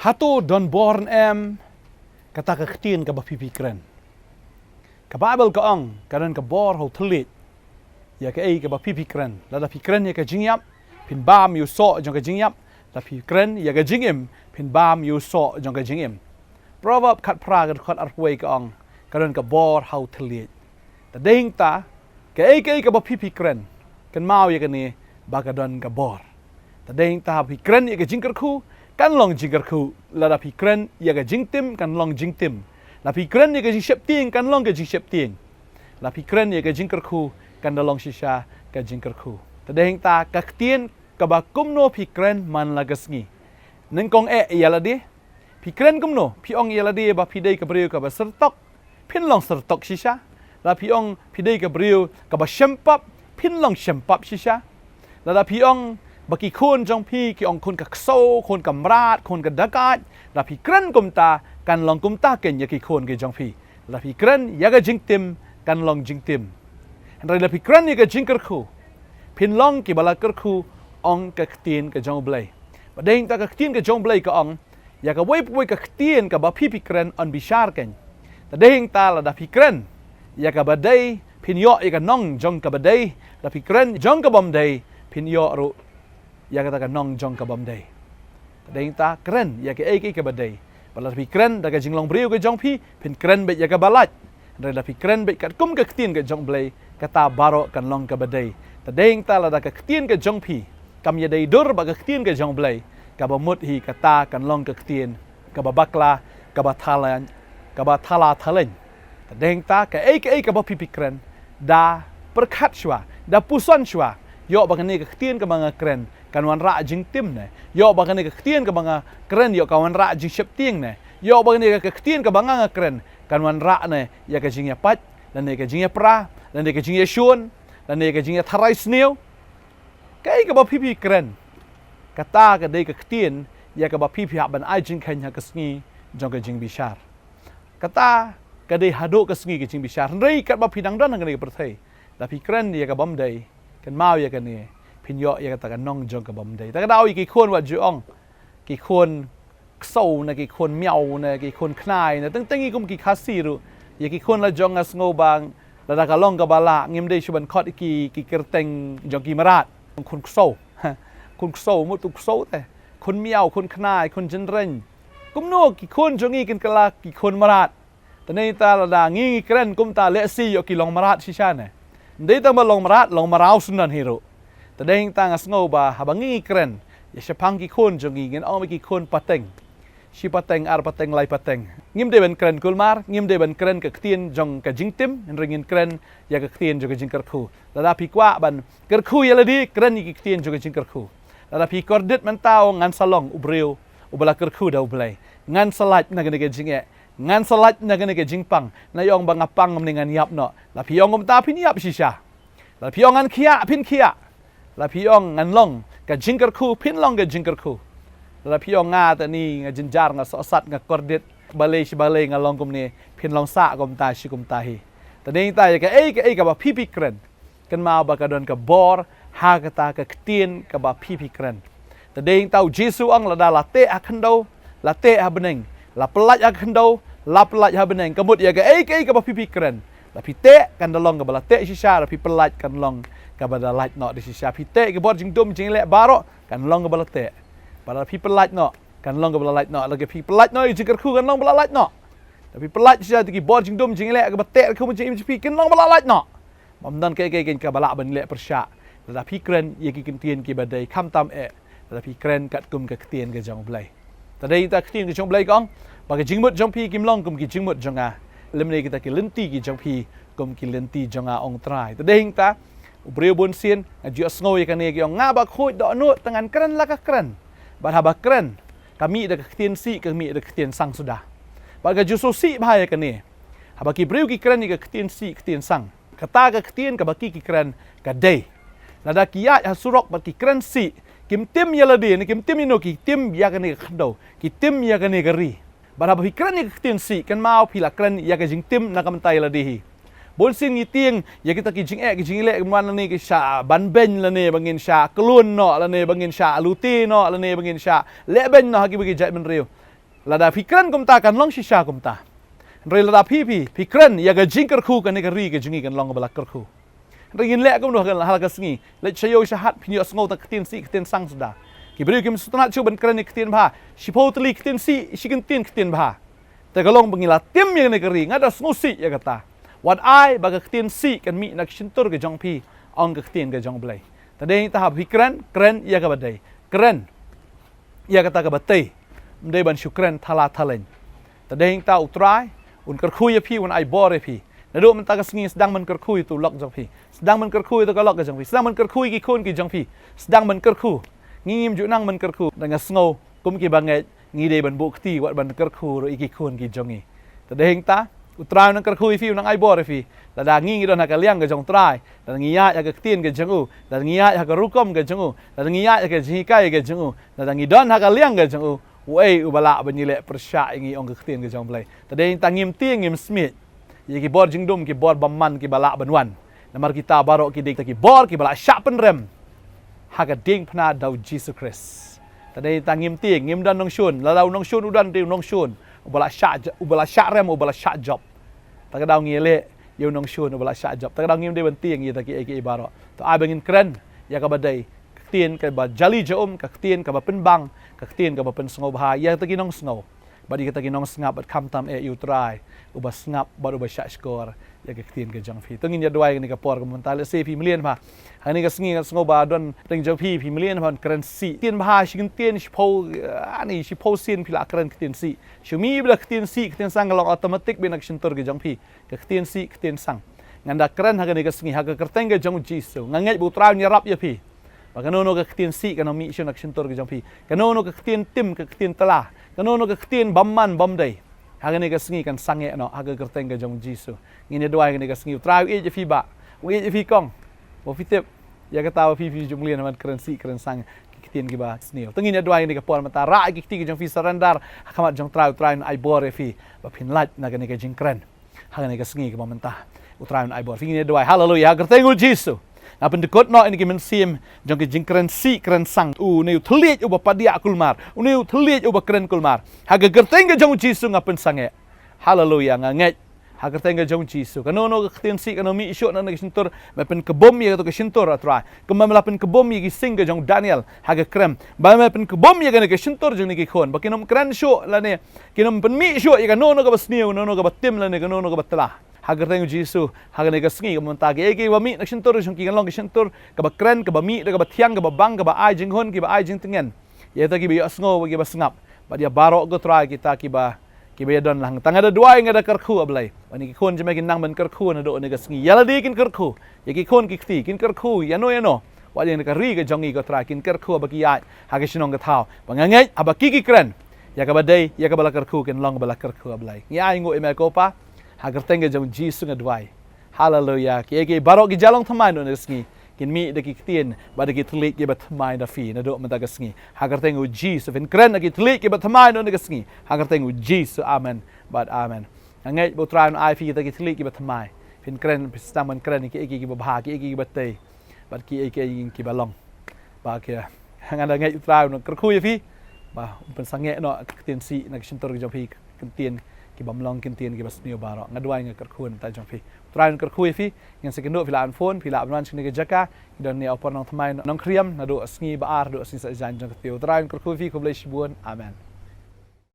Hatu don born em kata kektin ka bapipikiran. Ka Bible ka ang karan ka bor ho telit. Ya ka ka bapipikiran. Lada pikiran ya ka jingyap pin bam yu so jong ka jingyap. La pikiran ya ka jingim pin bam yu so jong ka jingim. Proverb kat pra kat arway ka ang karan ka bor ho telit. Ta ding ta ka bapipikiran. Kan mau ya ka ni bagadon ka bor. Ta ding ta pikiran ya ka jingkar ku kan long jingkar ku la pikiran ya ka jingtim kan long jingtim. La pikiran ya ka jing syap ting kan long ka jing syap ting. La pikiran ya ka jingkar ku kan long shisha ka jingkar ku. Ta ding ta ka ktien ka ba kumno pikiran man lagasngi. Neng kong ya la di pikiran kumno piong ya la di ba pidai ka beriu ka ba sertok pin long sertok shisha. La piong pidai ka beriu ka ba syempap pin long syempap shisha. La piong baki kun jong pi ki ong kun ka kso kun ka mrat kun ka dakat la pi kran kum ta kan long kum ta ken ya ki kun ke jong pi la pi kran ya ga jingtim kan long jingtim andai la pi kran ya ga jingker khu pin long ki bala ker khu ong ka ktien ka jong blai badeng ta ka ktien ka jong blai ka ong ya ka wei ka ktien ka ba pi kran on bishar ken ta deng ta la da pi kran ya ka badai pin yo ya ka nong jong ka badai la pi kran jong ka bom dai pin yo ru ya kata ka nong jong ka bam day. Tadeng ta keren ya ke ka badai. Bala pi keren da ka jinglong briu ke jong pi pin keren bet ya ka balat. Da pi keren bet kat kum ka ktien ke jong blai kata baro kan long ka badai. Tadeng ta la da ka ktien ke jong pi kam ya dai dur ba ka ktien ke jong blai ka ba mut hi kata kan long ka ktien ka ba bakla ka ba thala thalen. Tadeng ta ka ba pi keren da perkat shwa da puson shwa yo ba ka ni ka ktien ka mga keren kanwan ra jing tim ne yo ba kan ka ktien ka banga keren yo kawan ra jing syap ting ne yo ba kan ka ktien ka banga keren kanwan ra ne ya ka jing ya pat dan ne ka jing ya pra dan ne ka jing ya shun dan ne ka jing ya tharai sneu kai ka ba pipi keren kata ka dei ka ktien ya ka ba pipi ha ban ai jing khan ha ka sngi jong ka jing bishar kata ka dei hado ka sngi ka jing bishar rei ka ba pinang dan ka ni perthai la pi keren ya ka bam dei kan mau ya ka ni pin yo ya kata kan nong jong ka bam dai ta ka dau ki khon wa juong ki khon ksou na ki khon miao na ki khon knai na teng i kum ki khasi ru ya ki khon la jong as ngo bang la da ka long ka bala ngim dei chuban khot ki kerteng jong ki marat khon ksou mu tu ksou te khon miao khon knai khon jen ren kum no ki khon jong i kin kala ki khon marat ta nei ta la da ngi kren kum ta le si yo ki long marat si sha ne dei ta ma long marau sunan hero tadeng tang as ngo ba habangi kren ya syapang ki khon jongi ngin ong ki khon pateng si pateng ar pateng lai pateng ngim de ben kren kulmar ngim de ben kren ka ktien jong ka jingtim ringin kren ya ka ktien jong ka jingkar khu lada pi kwa ban ker khu ya ladi kren ki ktien jong ka jingkar khu lada pi kordit man tao ngan salong ubreu ubala ker khu da ublai ngan salat na gane ka jinge ngan salat na gane ka jingpang na yong bangapang mningan yap no la pi yong ta pin yap shisha la pi yong an kia pin kia la piong ngan long ka jingkar khu pin long ka jingkar khu la piong nga ta ni nga jinjar nga so sat nga kordit balay nga long kum ni pin long sa kum ta shi kum ta hi ta ding ta ya ka ba pipi kren kan ma ba ka don ka bor ha ka ta ka ktien ka ba pipi kren ta ding tau jesu ang la da la te a khando la te a beneng la pelaj a khando la pelaj ha beneng kamut ya ka ba pipi kren la pi te kan da long ka ba la te shi sha la pi pelaj kan long ka bada light no di sisa pite ke bor jing dum jing le baro kan long ke balate pada people light no kan long ke light no lagi people light no jing kerku kan long light no tapi pelat sisa di bor jing dum jing le ke bate ke jing mjp kan long light no mamdan ke ka bala ban le persya tapi kren ye ki kentien ki badai kham tam tapi kren kat kum ke ktien ke jong blai tadai ta ktien ke jong blai kong ba ke jing mut jong pi kim long kum ki jing mut jong a lemne kita ki lenti ki jong pi kum ki lenti jong a ong trai tadai ta ubreu bon sien ajio sngo ya kane gyong nga ba khoi do no tangan keren la ka keren ba ha ba keren kami da ktien si kami da ktien sang sudah ba ga juso si ba ya kane ha ba ki breu ki keren ka ktien si ktien sang kata ka ktien ka ba ki keren ka dei la da ki ya surok ba ki keren si kim tim ya la de ni kim tim ino ki tim ya kane ka khdo ki tim ya kane ka ri ba ha ba ki keren ka ktien si kan mau pila keren ya ka jing tim na kam tai la de hi bolsin ngiting ya kita kijing le mana ni ke sha ban ben la ne bangin sha kelun no la ne bangin sha aluti no la ne bangin sha le ben no hagi bagi jat men riu lada fikran kumta kan long shisha kumta re lada pipi fikran ya ga jingker khu kan ga ri ga jingi kan long bala ker khu ringin le kum no kan hal ga sngi le chayo shahat pinyo sngo ta ktin si ktin sang suda ki bri kim sutna chu ban kran ktin bha shipotli ktin si shikin tin ktin bha ta ga long bangila tim yang ne ga ri ngada sngo si ya kata wat ai ba ga ktin si kan mi nak shintur ga jong pi ong ga ktin ga jong blai ta dei ta ha fikran kran ya ga badai kran ya kata ga batai mdei ban syukran thala thalen tadeng ta utrai un kerkhui phi un ai bore phi nadu man ta ka sngi sedang man kerkhui tu lok jong phi sedang man kerkhui tu ka lok jong phi sedang man kerkhui ki khon ki jong phi sedang man kerkhu ngim ju nang man kerkhu dang sngo kum ki bangai ngi de ban bu kti wat ban kerkhu ro iki khon ki jongi tadeng ta utrai nang kerkhui phi nang ai bore phi da da ngi don ha ka liang ga jong trai da ngi ya ka tien ga jong u da ngi ya ka rukom ga jong u da ngi ya ka ji kai ga jong u da ngi don ha ka liang ga jong u Wei ubala banyile persya ingi ong kektin ke jong play. Tadi tangim ti ngim smith. Ye ki bor jingdum ki bor baman ki bala banwan. Namar kita barok ki dik ki bor ki bala syak penrem. Haga ding pna dau Jesus Christ. Tadi tangim ti ngim dan nong shun, lalau nong shun udan ti nong shun. Ubala syak rem ubala syak job. Tak dau ngile ye nong shun ubala syak job. Tak dau ngim de benti ngi taki ki barok. To ai bangin keren ya ka badai. Kektin ka ba jali jaum ka kektin ka ba penbang. Kaktin ka bapen sngo bah ya ta ginong sngo badi ka ta ginong snap at kam tam e utrai uba snap baru ba shot score ya kaktin ka jang phi tungin ya duai ni ka por ka mental se phi million ba hani ka sngi ka sngo ba don teng jang phi million ba currency tin ba shin tin shpo ani shpo sin phi la currency si shumi bla kaktin si kaktin sang long automatic bin action tur ka jang phi kaktin si kaktin sang nganda keren ha ka ni ka sngi ha ka kerteng ka jang jisu ngangai bu trau nyarap ya phi Kanono ka ktin si kano mission action tor ka jampi. Kanono ka ktin tim ka ktin tala. Kanono ka ktin bamman bamday. Haga ni ka sngi kan sange no haga kerteng ka jong Jisu. Ngine doai ni ka sngi try e je fi ba. We je fi kong. Wo fitip ya ka tawa fi jumlian man currency keren sang ktin ki ba snil. Tengin ya doai ni ka por mata ra ki kti ka jong fi surrender. Hakamat jong try ai bore fi ba pin lat na ka ni ka jing kren. Haga ni ka sngi ka mamanta. Utray ai bore. Ngine doai hallelujah kerteng Jisu. Na pendekot no ini kimen sim jong ki jingkren si kren sang neu thliet uba padia kulmar neu thliet uba kren kulmar haga gerteng ga jong Jisu ngapen sange haleluya nganget haga gerteng ga jong Jisu kanono ka ktin si kano mi isyo na nagisintor mapen kebom ya to ka sintor atra kemam lapen kebom ya sing ga jong Daniel haga krem ba mapen kebom ya ga sintor jong ni ki khon bakinom kren syo la ne kinom pen mi syo ya kanono ka basniu nono ka batim la ne kanono ka batla hagar tengu Jisu hagar nega sngi ka montagi eki wa mi nak sentur jong ki long ki sentur ka ba kren ka ba mi ka ba thiang ka ba bang ka ba ai jing hon ki ba ai jing tengen ye ta ki ba sngo ki ba sngap ba dia barok go try kita ki ba don lang tang ada dua yang ada kerkhu ablai ani ki khon jeme kin nang ben kerkhu na do nega sngi yala di kin kerkhu ye ki khon ki kti kin kerkhu yano wa yang ka ri ka jongi go try kin kerkhu ba ki ai hagar sinong ka thau ba ngangai aba ki kren ya ka ba dei ya ka bala kerkhu kin long bala kerkhu ablai ngi ai ngo e me ko pa hagar tengga jong Jisu ngadwai haleluya ki barok ki jalong thamai no nesngi kin mi de ki ktien ba de ki tlik ki bat mai da fi na do mata gasngi hagar tengu Jisu ven kren ki tlik ki bat thamai no nesngi hagar tengu Jisu amen but amen ngai bo trai no ai fi ki tlik ki bat thamai ven kren pistaman kren ki ba ki bat te bat ki balong ba ki ngada ngai trai no kerkhu fi ba pen sange no ktien si na sintor ki jong fi ktien ki bamlong kintin ki basnio baro ngadwai nga kerkhun ta jong fi train kerkhui fi yang sekendo filaan phone fila abnan sini ke jaka don ni opor nong thamai nong kriam na do sngi baar do sin sa jan jong tiu train kerkhui fi ko blai shibun amen